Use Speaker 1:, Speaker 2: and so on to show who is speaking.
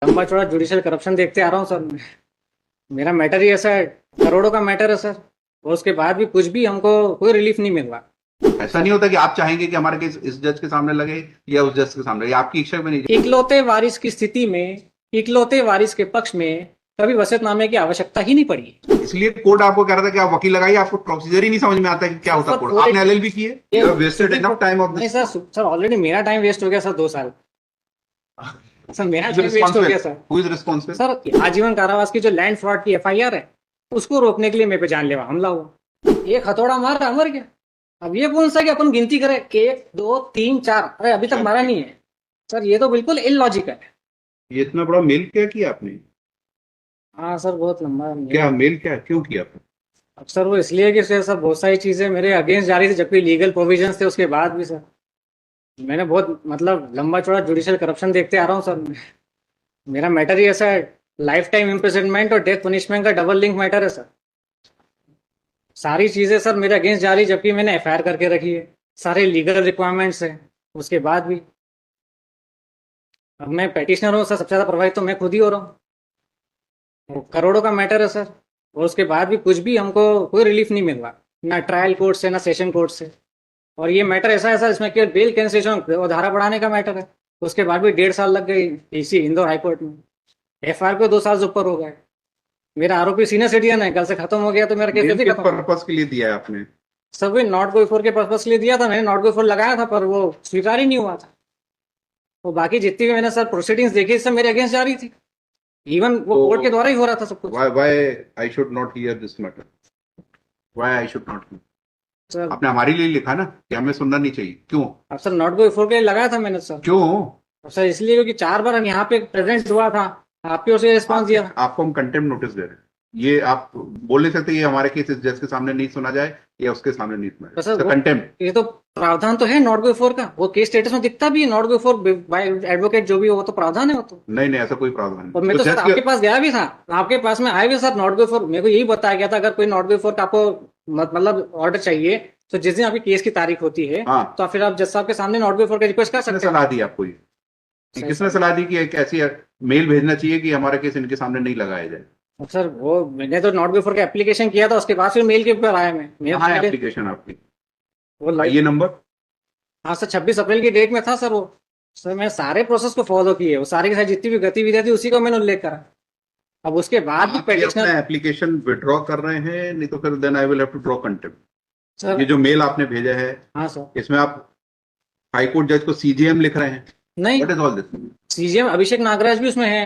Speaker 1: लंबा चौड़ा judicial corruption देखते आ रहा हूँ सर मैं। मेरा मैटर ही ऐसा है, करोड़ों का मैटर है सर, और उसके बाद भी कुछ भी हमको कोई रिलीफ नहीं मिल रहा।
Speaker 2: ऐसा नहीं होता कि आप चाहेंगे कि हमारा केस इस जज के सामने लगे या उस जज के सामने लगे, आपकी इच्छा में नहीं।
Speaker 1: इकलौते वारिस की स्थिति में, इकलौते वारिस के पक्ष में कभी वसीयतनामे की आवश्यकता ही नहीं पड़ी।
Speaker 2: इसलिए कोर्ट आपको कह रहा था कि आप वकील लगाइए, आपको प्रोसीजर ही नहीं समझ में आता कि क्या होता कोर्ट। आपने एलएलबी की है, you have wasted enough time of
Speaker 1: नहीं
Speaker 2: दिस।
Speaker 1: सर, सर ऑलरेडी मेरा टाइम वेस्ट हो गया सर, 2 साल। सर मेरा टाइम वेस्ट हो गया sir.
Speaker 2: Who is responsible?
Speaker 1: Sir आजीवन कारावास की जो लैंड फ्रॉड की एफआईआर है, उसको रोकने के लिए मेरे पे जानलेवा हमला हुआ। एक हथौड़ा मारा, मर गया। अब ये कौन सा कि अपन गिनती करें कि 1 2 3 4, अरे अभी तक मारा नहीं है। सर ये तो बिल्कुल इलॉजिकल है।
Speaker 2: ये इतना बड़ा मेल क्या किया आपने?
Speaker 1: हाँ सर, बहुत लंबा
Speaker 2: क्या मेल, क्या क्यों किया आपने?
Speaker 1: अब सर वो इसलिए कि सर बहुत सारी चीजें मेरे अगेंस्ट जा रही थी, जबकि लीगल प्रोविजंस थे उसके बाद भी सर। मैंने बहुत मतलब लंबा चौड़ा जुडिशियल करप्शन देखते आ रहा हूँ सर मैं। मेरा मैटर ही ऐसा है, लाइफ टाइम इम्प्रिजनमेंट और डेथ पनिशमेंट का डबल लिंक मैटर है सर। सारी चीजें सर मेरे अगेंस्ट जा रही, जबकि मैंने एफआईआर करके रखी है, सारे लीगल रिक्वायरमेंट्स हैं, उसके बाद भी। अब मैं पेटिशनर हूँ सर, सबसे ज्यादा प्रभावित तो मैं खुद ही हो रहा हूँ। वो करोड़ों का मैटर है सर, और उसके बाद भी कुछ भी हमको कोई रिलीफ नहीं मिल रहा, ना ट्रायल कोर्ट से ना सेशन कोर्ट से। और ये मैटर ऐसा है सर, इसमें केवल बेल कैंसिलेशन और धारा बढ़ाने का मैटर है, उसके बाद भी 1.5 साल लग गई इसी इंदौर हाईकोर्ट में। एफआईआर को 2 साल से ऊपर हो गए। मेरा आरोपी सीनियर सिटीजन है, कल से खत्म हो गया तो मेरा केस
Speaker 2: मेल
Speaker 1: जल्दी
Speaker 2: किस
Speaker 1: खत्म।
Speaker 2: पर्पस के लिए दिया है आपने?
Speaker 1: सर वही नॉट गो फोर के पर्पस के लिए दिया था, मैंने नॉट गो फोर लगाया था, पर वो स्वीकार ही नहीं हुआ था। वो बाकी जितनी भी मैंने सर प्रोसीडिंग्स देखी सब मेरे अगेंस्ट जा रही थी, इवन वो कोर्ट के द्वारा ही हो रहा था सब कुछ।
Speaker 2: Why I should not here this matter? Why I should not?
Speaker 1: Sir
Speaker 2: आपने हमारे लिए लिखा ना कि हमें सुनना नहीं चाहिए, क्यों?
Speaker 1: अब सर नॉट गो फोर के लिए लगाया था मैंने सर।
Speaker 2: क्यों?
Speaker 1: अब सर इसलिए क्योंकि 4 बार हम यहाँ पे प्रेजेंट हुआ था, आपकी ओर से रिस्पॉन्स दिया।
Speaker 2: आपको हम कंटेम्प्ट नोटिस दे रहे हैं। ये आप बोल नहीं सकते ये हमारे केस इस जज के सामने नहीं सुना जाए या उसके सामने नहीं सुना
Speaker 1: तो
Speaker 2: जाए।
Speaker 1: सर
Speaker 2: तो कंटेम्प्ट।
Speaker 1: ये तो प्रावधान तो है नॉट गो फोर का, वो केस स्टेटस में दिखता भी है not go four by advocate जो भी हो, वो तो प्रावधान है वो तो।
Speaker 2: नहीं नहीं, ऐसा कोई प्रावधान
Speaker 1: और
Speaker 2: नहीं।
Speaker 1: मैं
Speaker 2: तो
Speaker 1: तो सर
Speaker 2: जज
Speaker 1: आपके पास गया भी था, आपके पास में आए भी सर नॉट गो फॉर, मेरे को यही बताया गया था अगर कोई नॉट गो फॉर का आपको मतलब ऑर्डर चाहिए, तो जिस दिन आपकी केस की तारीख होती है,
Speaker 2: हाँ,
Speaker 1: तो फिर आप जज साहब के सामने नॉट गो फॉर का रिक्वेस्ट कर
Speaker 2: किसने
Speaker 1: सकते हैं।
Speaker 2: सलाह दी आपको ये?
Speaker 1: सर
Speaker 2: किसने सलाह दी कि एक ऐसी मेल भेजना चाहिए कि हमारा केस इनके सामने नहीं लगाया जाए?
Speaker 1: अब सर वो मैंने तो नॉट गो फॉर का एप्लीकेशन किया था, उसके बाद फिर मेल के ऊपर आया मैं
Speaker 2: हाँ,
Speaker 1: मेरे
Speaker 2: एप्लीकेशन आपकी
Speaker 1: वो
Speaker 2: ये नंबर।
Speaker 1: हाँ सर 26 अप्रैल की डेट में था सर वो। सर मैं सारे प्रोसेस को फॉलो किए, वो सारी की सारी जितनी भी गतिविधियां थी उसी को मैंने उल्लेख करा। अब उसके बाद भी
Speaker 2: आप ये अपना
Speaker 1: पेटिशनर।
Speaker 2: एप्लीकेशन विड्रॉ कर रहे हैं, नहीं तो फिर then I will have to draw contempt.
Speaker 1: Sir
Speaker 2: ये जो मेल आपने भेजा है,
Speaker 1: हाँ सर।
Speaker 2: इसमें आप हाईकोर्ट जज को सीजेएम लिख रहे हैं।
Speaker 1: नहीं,
Speaker 2: what is all this?
Speaker 1: CGM Abhishek Nagraj भी उसमें है,